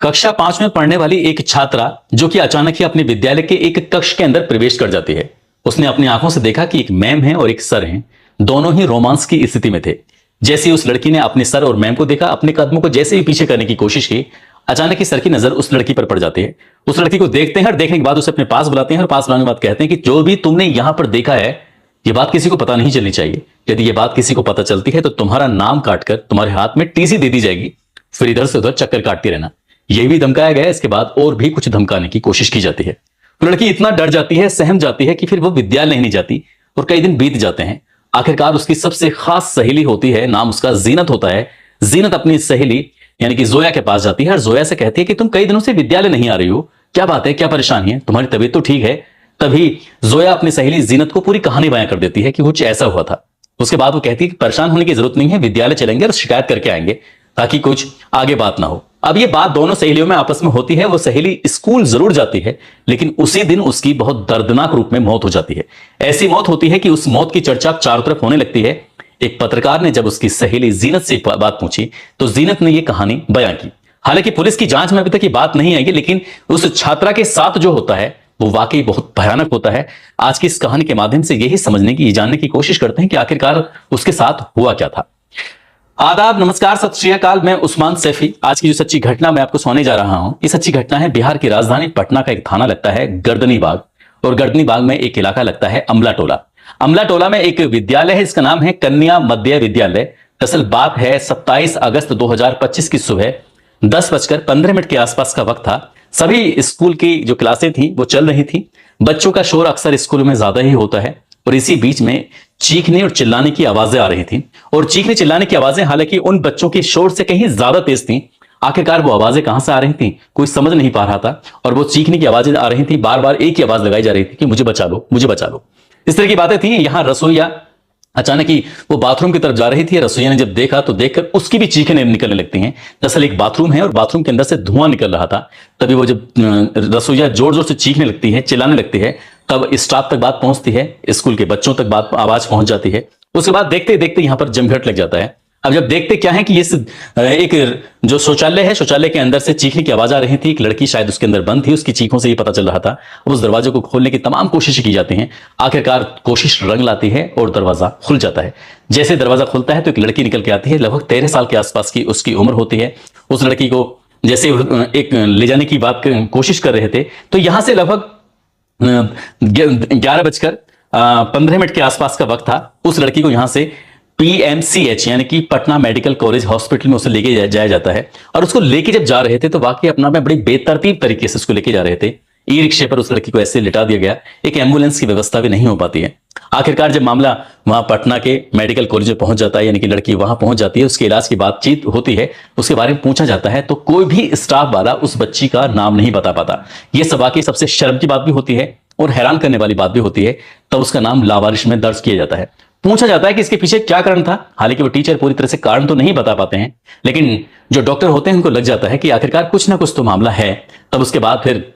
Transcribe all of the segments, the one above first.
कक्षा 5 में पढ़ने वाली एक छात्रा जो कि अचानक ही अपने विद्यालय के एक कक्ष के अंदर प्रवेश कर जाती है। उसने अपनी आंखों से देखा कि एक मैम है और एक सर हैं। दोनों ही रोमांस की स्थिति में थे। जैसे ही उस लड़की ने अपने सर और मैम को देखा, अपने कदमों को जैसे ही पीछे करने की कोशिश की, अचानक ही सर की नजर उस लड़की पर पड़ जाती है। उस लड़की को देखते हैं और देखने के बाद उसे अपने पास बुलाते हैं और पास बुलाने के बाद कहते हैं कि जो भी तुमने यहां पर देखा है, ये बात किसी को पता नहीं चलनी चाहिए। यदि ये बात किसी को पता चलती है तो तुम्हारा नाम काटकर तुम्हारे हाथ में टीसी दे दी जाएगी। फिर इधर से उधर चक्कर काटती रहना। यह भी धमकाया गया। इसके बाद और भी कुछ धमकाने की कोशिश की जाती है। तो लड़की इतना डर जाती है, सहम जाती है कि फिर वो विद्यालय नहीं जाती और कई दिन बीत जाते हैं। आखिरकार उसकी सबसे खास सहेली होती है, नाम उसका जीनत होता है। जीनत अपनी सहेली यानी कि जोया के पास जाती है और जोया से कहती है कि तुम कई दिनों से विद्यालय नहीं आ रही हो, क्या बात है, क्या परेशानी है, तुम्हारी तबीयत तो ठीक है। तभी जोया अपनी सहेली जीनत को पूरी कहानी बयां कर देती है कि कुछ ऐसा हुआ था। उसके बाद वो कहती है कि परेशान होने की जरूरत नहीं है, विद्यालय चलेंगे और शिकायत करके आएंगे ताकि कुछ आगे बात ना हो। अब ये बात दोनों सहेलियों में आपस में होती है। वो सहेली स्कूल जरूर जाती है, लेकिन उसी दिन उसकी बहुत दर्दनाक रूप में मौत हो जाती है। ऐसी मौत होती है कि उस मौत की चर्चा चारों तरफ होने लगती है। एक पत्रकार ने जब उसकी सहेली जीनत से बात पूछी तो जीनत ने यह कहानी बयां की। हालांकि पुलिस की जांच में अभी तक ये बात नहीं आई, लेकिन उस छात्रा के साथ जो होता है वो वाकई बहुत भयानक होता है। आज की इस कहानी के माध्यम से यही समझने की, जानने की कोशिश करते हैं कि आखिरकार उसके साथ हुआ क्या था। आदाब, नमस्कार, सत श्री अकाल। मैं उस्मान सैफी। आज की जो सच्ची घटना मैं आपको सुनाने जा रहा हूं, ये सच्ची घटना है बिहार की राजधानी पटना का एक थाना लगता है गर्दनी बाग, और गर्दनी बाग में एक इलाका लगता है अमला टोला। अमला टोला में एक विद्यालय है, इसका नाम है कन्या मध्य विद्यालय। दरअसल बात है 27 अगस्त 2025 की सुबह 10:15 के आसपास का वक्त था। सभी स्कूल की जो क्लासें थी वो चल रही थी। बच्चों का शोर अक्सर स्कूलों में ज्यादा ही होता है, और इसी बीच में चीखने और चिल्लाने की आवाजें आ रही थी। और चीखने चिल्लाने की आवाजें हालांकि उन बच्चों के शोर से कहीं ज्यादा तेज थी। आखिरकार वो आवाजें कहां से आ रही थी कोई समझ नहीं पा रहा था, और वो चीखने की आवाजें आ रही थी, बार बार एक ही आवाज लगाई जा रही थी कि मुझे बचा लो, मुझे बचा लो। इस तरह की बातें थी। यहां रसोईया अचानक ही वो बाथरूम की तरफ जा रही थी। रसोईया ने जब देखा तो देखकर उसकी भी चीखें निकलने लगती हैं। दरअसल एक बाथरूम है और बाथरूम के अंदर से धुआं निकल रहा था। तभी वो जब रसोईया जोर जोर से चीखने लगती है, चिल्लाने लगती है, तब स्टाफ तक बात पहुंचती है, स्कूल के बच्चों तक बात आवाज पहुंच जाती है। उसके बाद देखते देखते यहां पर जमघट लग जाता है। अब जब देखते क्या है कि ये एक जो शौचालय है, शौचालय के अंदर से चीखने की आवाज आ रही थी। एक लड़की शायद उसके अंदर बंद थी, उसकी चीखों से ये पता चल रहा था। अब उस दरवाजे को खोलने की तमाम कोशिशें की जाती हैं। आखिरकार कोशिश रंग लाती है और दरवाजा खुल जाता है। जैसे दरवाजा खुलता है तो एक लड़की निकल के आती है। लगभग 13 साल के आसपास की उसकी उम्र होती है। उस लड़की को जैसे एक ले जाने की बात कोशिश कर रहे थे, तो यहां से लगभग 11:15 के आसपास का वक्त था। उस लड़की को यहां से PMCH यानी कि पटना मेडिकल कॉलेज हॉस्पिटल में उसे लेके जाया जाता है। और उसको लेके जब जा रहे थे तो वाकई अपना में बड़ी बेतरतीब तरीके से उसको लेके जा रहे थे। ई रिक्शे पर उस लड़की को ऐसे लिटा दिया गया। एक एम्बुलेंस की व्यवस्था भी नहीं हो पाती है। आखिरकार जब मामला वहां पटना के मेडिकल कॉलेज में पहुंच जाता है, यानी कि लड़की वहां पहुंच जाती है, उसके इलाज की बातचीत होती है, उसके बारे में पूछा जाता है, तो कोई भी स्टाफ वाला उस बच्ची का नाम नहीं बता पाता। यह सब वाकई सबसे शर्म की बात भी होती है और हैरान करने वाली बात भी होती है। तब उसका नाम लावारिश में दर्ज किया जाता है। पूछा जाता है कि इसके पीछे क्या कारण था। हालांकि वो टीचर पूरी तरह से कारण तो नहीं बता पाते हैं, लेकिन जो डॉक्टर होते हैं उनको लग जाता है कि आखिरकार कुछ ना कुछ तो मामला है। तब उसके बाद फिर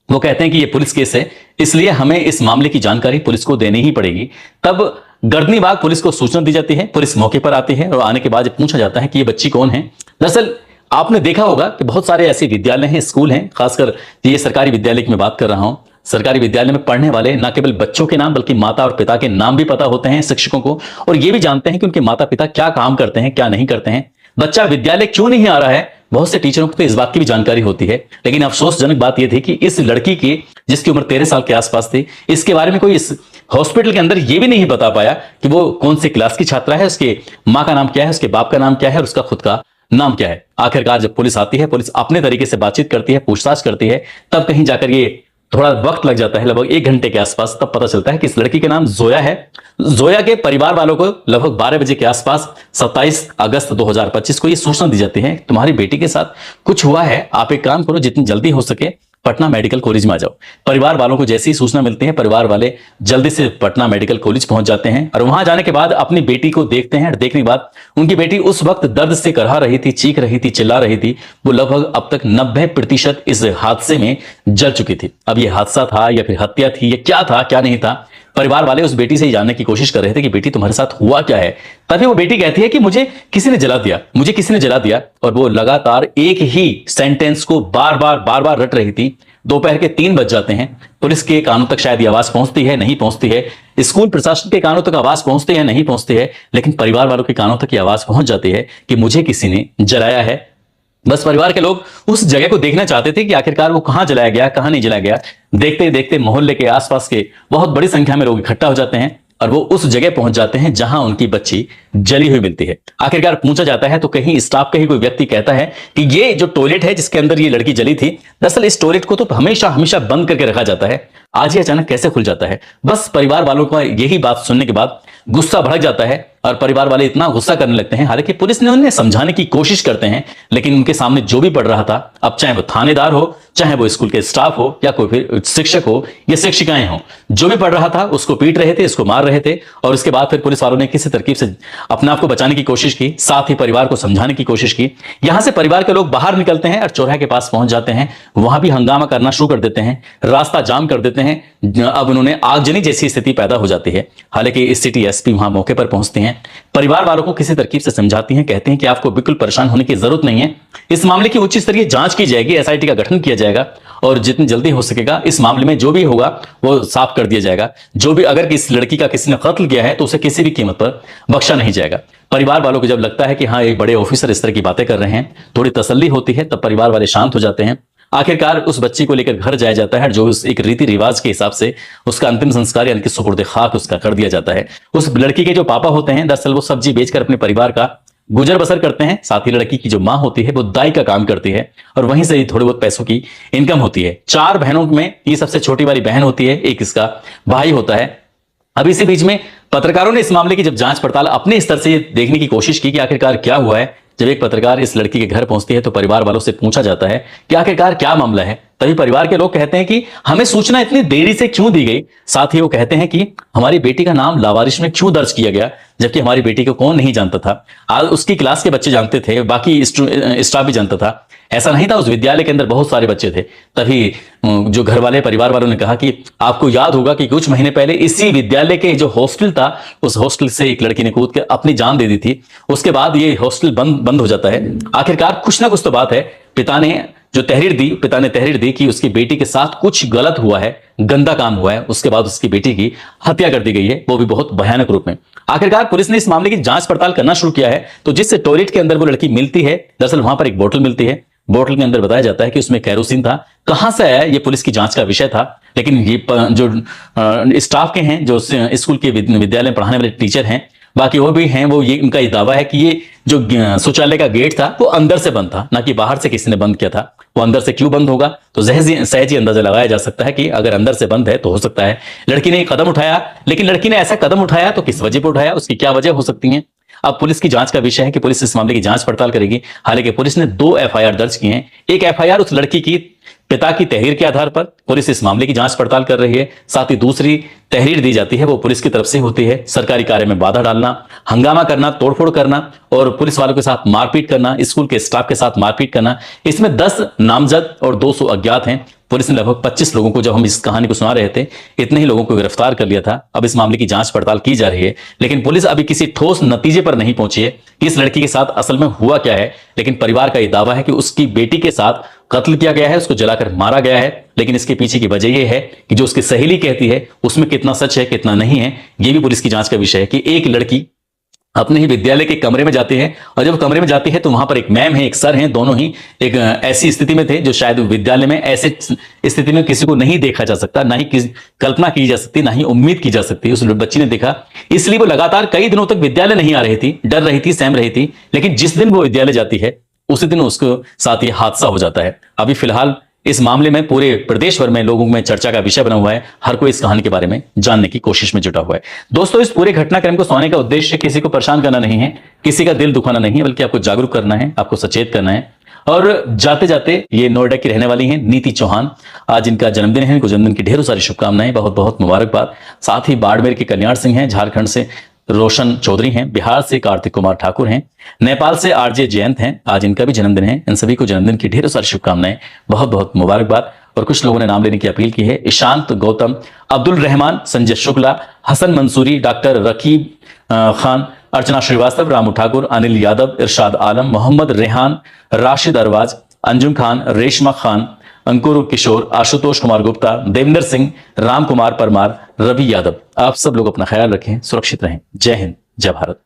वो कहते हैं कि ये पुलिस केस है, इसलिए हमें इस मामले की जानकारी पुलिस को देनी ही पड़ेगी। तब गर्दनी बाग पुलिस को सूचना दी जाती है। पुलिस मौके पर आती है और आने के बाद पूछा जाता है कि ये बच्ची कौन है। दरअसल आपने देखा होगा कि बहुत सारे ऐसे विद्यालय हैं, स्कूल हैं, खासकर ये सरकारी विद्यालय की मैं बात कर रहा हूं। सरकारी विद्यालय में पढ़ने वाले न केवल बच्चों के नाम बल्कि माता और पिता के नाम भी पता होते हैं शिक्षकों को, और ये भी जानते हैं कि उनके माता पिता क्या काम करते हैं, क्या नहीं करते हैं, बच्चा विद्यालय क्यों नहीं आ रहा है। बहुत से टीचरों को तो इस बात की भी जानकारी होती है। लेकिन अफसोसजनक बात यह थी कि इस लड़की की, जिसकी उम्र 13 साल के आसपास थी, इसके बारे में कोई इस हॉस्पिटल के अंदर यह भी नहीं बता पाया कि वो कौन सी क्लास की छात्रा है, उसके माँ का नाम क्या है, उसके बाप का नाम क्या है और उसका खुद का नाम क्या है। आखिरकार जब पुलिस आती है, पुलिस अपने तरीके से बातचीत करती है, पूछताछ करती है, तब कहीं जाकर ये थोड़ा वक्त लग जाता है, लगभग 1 घंटे के आसपास। तब पता चलता है कि इस लड़की का नाम जोया है। जोया के परिवार वालों को लगभग 12 बजे के आसपास 27 अगस्त 2025 को यह सूचना दी जाती है, तुम्हारी बेटी के साथ कुछ हुआ है, आप एक काम करो, जितनी जल्दी हो सके पटना मेडिकल कॉलेज में आ जाओ। परिवार वालों को जैसी ही सूचना मिलती है, परिवार वाले जल्दी से पटना मेडिकल कॉलेज पहुंच जाते हैं और वहां जाने के बाद अपनी बेटी को देखते हैं। देखने के बाद उनकी बेटी उस वक्त दर्द से करहा रही थी, चीख रही थी, चिल्ला रही थी। वो लगभग अब तक 90% इस हादसे में जल चुकी थी। अब ये हादसा था या फिर हत्या थी, ये क्या था क्या नहीं था, परिवार वाले उस बेटी से ही जानने की कोशिश कर रहे थे कि बेटी तुम्हारे साथ हुआ क्या है। तभी वो बेटी कहती है कि मुझे किसी ने जला दिया, मुझे किसी ने जला दिया। और वो लगातार एक ही सेंटेंस को बार बार रट रही थी। दोपहर के 3 बज जाते हैं। पुलिस के कानों तक शायद ये आवाज पहुंचती है, नहीं पहुंचती है। स्कूल प्रशासन के कानों तक आवाज पहुंचती है, नहीं पहुंचती है। लेकिन परिवार वालों के कानों तक ये आवाज पहुंच जाती है कि मुझे किसी ने जलाया है। बस परिवार के लोग उस जगह को देखना चाहते थे कि आखिरकार वो कहां जलाया गया, कहां नहीं जलाया गया। देखते देखते मोहल्ले के आसपास के बहुत बड़ी संख्या में लोग इकट्ठा हो जाते हैं और वो उस जगह पहुंच जाते हैं जहां उनकी बच्ची जली हुई मिलती है। आखिरकार पूछा जाता है तो कहीं स्टाफ का ही कोई व्यक्ति कहता है कि ये जो टॉयलेट है जिसके अंदर ये लड़की जली थी, दरअसल इस टॉयलेट को तो हमेशा हमेशा बंद करके रखा जाता है, आज ये अचानक कैसे खुल जाता है। बस परिवार वालों को यही बात सुनने के बाद गुस्सा भड़क जाता है और परिवार वाले इतना गुस्सा करने लगते हैं। हालांकि पुलिस ने उन्हें समझाने की कोशिश करते हैं, लेकिन उनके सामने जो भी पड़ रहा था, अब चाहे वो थानेदार हो, चाहे वो स्कूल के स्टाफ हो, या कोई फिर शिक्षक हो या शिक्षिकाएं हो, जो भी पढ़ रहा था उसको पीट रहे थे, इसको मार रहे थे। और उसके बाद फिर पुलिस वालों ने किसी तरकीब से अपने आप को बचाने की कोशिश की, साथ ही परिवार को समझाने की कोशिश की। यहां से परिवार के लोग बाहर निकलते हैं और चौराहे के पास पहुंच जाते हैं। वहां भी हंगामा करना शुरू कर देते हैं, रास्ता जाम कर देते हैं। अब उन्होंने आगजनी जैसी स्थिति पैदा हो जाती है। हालांकि सिटी एसपी वहां मौके पर पहुंचते हैं, परिवार वालों को किसी तरकीब से समझाती हैं, कहते हैं कि आपको बिल्कुल परेशान होने की जरूरत नहीं है, इस मामले की उच्च स्तरीय जांच की जाएगी, एसआईटी का गठन किया जाएगा और जितनी जल्दी हो सकेगा इस मामले में जो भी होगा वो साफ कर दिया जाएगा। जो भी अगर इस लड़की का किसी ने कत्ल किया है तो उसे किसी भी कीमत पर बख्शा नहीं जाएगा। परिवार वालों को जब लगता है कि हाँ एक बड़े ऑफिसर इस तरह की बातें कर रहे हैं, थोड़ी तसल्ली होती है, तब परिवार वाले शांत हो जाते हैं। आखिरकार उस बच्ची को लेकर घर जाया जाता है, जो एक रीति रिवाज के हिसाब से उसका अंतिम संस्कार यानी कि सुपुर्द खाक उसका कर दिया जाता है। उस लड़की के जो पापा होते हैं, दरअसल वो सब्जी बेचकर अपने परिवार का गुजर बसर करते हैं। साथ ही लड़की की जो मां होती है वो दाई का काम करती है और वहीं से ही थोड़ी बहुत पैसों की इनकम होती है। 4 बहनों में ये सबसे छोटी वाली बहन होती है, एक इसका भाई होता है। अब इसी बीच में पत्रकारों ने इस मामले की जब जांच पड़ताल अपने स्तर से देखने की कोशिश की कि आखिरकार क्या हुआ है। जब एक पत्रकार इस लड़की के घर पहुंचती है तो परिवार वालों से पूछा जाता है कि आखिरकार क्या मामला है। तभी परिवार के लोग कहते हैं कि हमें सूचना इतनी देरी से क्यों दी गई। साथ ही वो कहते हैं कि हमारी बेटी का नाम लावारिश में क्यों दर्ज किया गया, जबकि हमारी बेटी को कौन नहीं जानता था। आज उसकी क्लास के बच्चे जानते थे, बाकी स्टाफ भी जानता था। ऐसा नहीं था, उस विद्यालय के अंदर बहुत सारे बच्चे थे। तभी जो घर वाले परिवार वालों ने कहा कि आपको याद होगा कि कुछ महीने पहले इसी विद्यालय के जो हॉस्टल था, उस हॉस्टल से एक लड़की ने कूद के अपनी जान दे दी थी। उसके बाद ये हॉस्टल बंद हो जाता है। आखिरकार कुछ ना कुछ तो बात है। पिता ने तहरीर दी कि उसकी बेटी के साथ कुछ गलत हुआ है, गंदा काम हुआ है। उसके बाद उसकी बेटी की हत्या कर दी गई है, वो भी बहुत भयानक रूप में। आखिरकार पुलिस ने इस मामले की जांच पड़ताल करना शुरू किया है। तो जिस टॉयलेट के अंदर वो लड़की मिलती है, दरअसल वहां पर एक बोतल मिलती है। बोतल के अंदर बताया जाता है कि उसमें कैरोसिन था। कहां से आया ये पुलिस की जांच का विषय था। लेकिन ये जो स्टाफ के हैं, जो स्कूल के विद्यालय में पढ़ाने वाले टीचर हैं, बाकी वो भी हैं, वो ये उनका ये दावा है कि ये जो शौचालय का गेट था वो अंदर से बंद था, ना कि बाहर से किसी ने बंद किया था। वो अंदर से क्यों बंद होगा, तो सहज ही अंदाजा लगाया जा सकता है कि अगर अंदर से बंद है तो हो सकता है लड़की ने एक कदम उठाया। लेकिन लड़की ने ऐसा कदम उठाया तो किस वजह पर उठाया, उसकी क्या वजह हो सकती है। अब पुलिस की जांच का विषय है कि पुलिस इस मामले की जांच पड़ताल करेगी। हालांकि पुलिस ने 2 एफआईआर दर्ज की हैं। एक एफआईआर उस लड़की की पिता की तहरीर के आधार पर पुलिस इस मामले की जांच पड़ताल कर रही है। साथ ही दूसरी तहरीर दी जाती है वो पुलिस की तरफ से होती है। सरकारी कार्य में बाधा डालना, हंगामा करना, तोड़फोड़ करना और पुलिस वालों के साथ मारपीट करना, स्कूल के स्टाफ के साथ मारपीट करना। इसमें 10 नामजद और 200 अज्ञात हैं। पुलिस ने लगभग 25 लोगों को, जब हम इस कहानी को सुना रहे थे, इतने ही लोगों को गिरफ्तार कर लिया था। अब इस मामले की जांच पड़ताल की जा रही है, लेकिन पुलिस अभी किसी ठोस नतीजे पर नहीं पहुंची है कि इस लड़की के साथ असल में हुआ क्या है। लेकिन परिवार का यह दावा है कि उसकी बेटी के साथ कत्ल किया गया है, उसको जलाकर मारा गया है। लेकिन इसके पीछे की वजह यह है कि जो उसकी सहेली कहती है उसमें कितना सच है कितना नहीं है, यह भी पुलिस की जांच का विषय है। कि एक लड़की अपने ही विद्यालय के कमरे में जाती है और जब कमरे में जाती है तो वहां पर एक मैम है, एक सर हैं, दोनों ही एक ऐसी स्थिति में थे जो शायद विद्यालय में ऐसे स्थिति में किसी को नहीं देखा जा सकता, ना ही कल्पना की जा सकती, ना ही उम्मीद की जा सकती। उस बच्ची ने देखा, इसलिए वो लगातार कई दिनों तक विद्यालय नहीं आ रही थी, डर रही थी, सहम रही थी। लेकिन जिस दिन वो विद्यालय जाती है उसी दिन उसको साथ ये हादसा हो जाता है। अभी फिलहाल इस मामले में पूरे प्रदेश भर में लोगों में चर्चा का विषय बना हुआ है। हर कोई इस कहानी के बारे में जानने की कोशिश में जुटा हुआ है। दोस्तों, इस पूरे घटनाक्रम को सुनाने का उद्देश्य किसी को परेशान करना नहीं है, किसी का दिल दुखाना नहीं है, बल्कि आपको जागरूक करना है, आपको सचेत करना है। और जाते जाते ये नोएडा की रहने वाली हैं नीति चौहान, आज इनका जन्मदिन है। इनको जन्मदिन की ढेरों सारी शुभकामनाएं, बहुत बहुत मुबारकबाद। साथ ही बाड़मेर के कल्याण सिंह हैं, झारखंड से रोशन चौधरी हैं, बिहार से कार्तिक कुमार ठाकुर हैं, नेपाल से आरजे जयंत हैं, आज इनका भी जन्मदिन है। इन सभी को जन्मदिन की ढेरों सारी शुभकामनाएं, बहुत बहुत मुबारकबाद। और कुछ लोगों ने नाम लेने की अपील की है। ईशांत गौतम, अब्दुल रहमान, संजय शुक्ला, हसन मंसूरी, डॉक्टर रकीब खान, अर्चना श्रीवास्तव, रामू ठाकुर, अनिल यादव, इरशाद आलम, मोहम्मद रेहान, राशिद अरवाज, अंजुम खान, रेशमा खान, अंकुर किशोर, आशुतोष कुमार गुप्ता, देवेंद्र सिंह, राम कुमार परमार, रवि यादव। आप सब लोग अपना ख्याल रखें, सुरक्षित रहें। जय हिंद, जय भारत।